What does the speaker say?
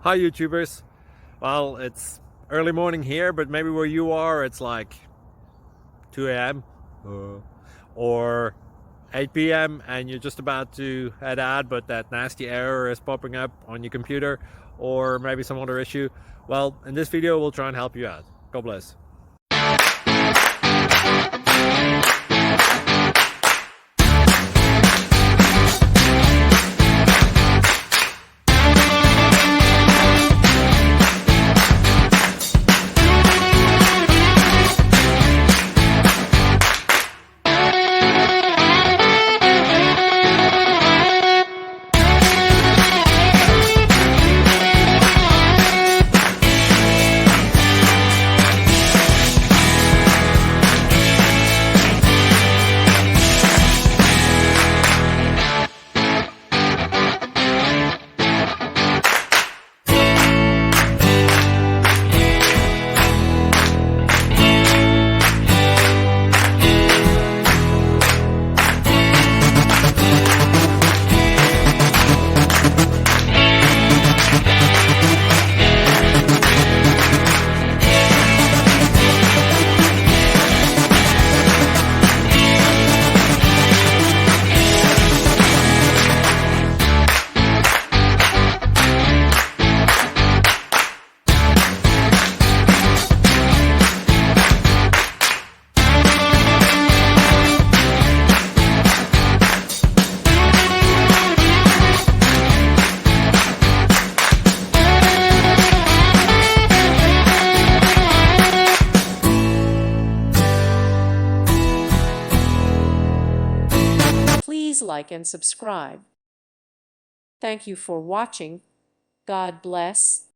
Hi YouTubers. Well, it's early morning here, but maybe where you are it's like 2 a.m. or 8 p.m. and you're just about to head out, but that nasty error is popping up on your computer, or maybe some other issue. Well, in this video we'll try and help you out. God bless. Please like and subscribe. Thank you for watching. God bless.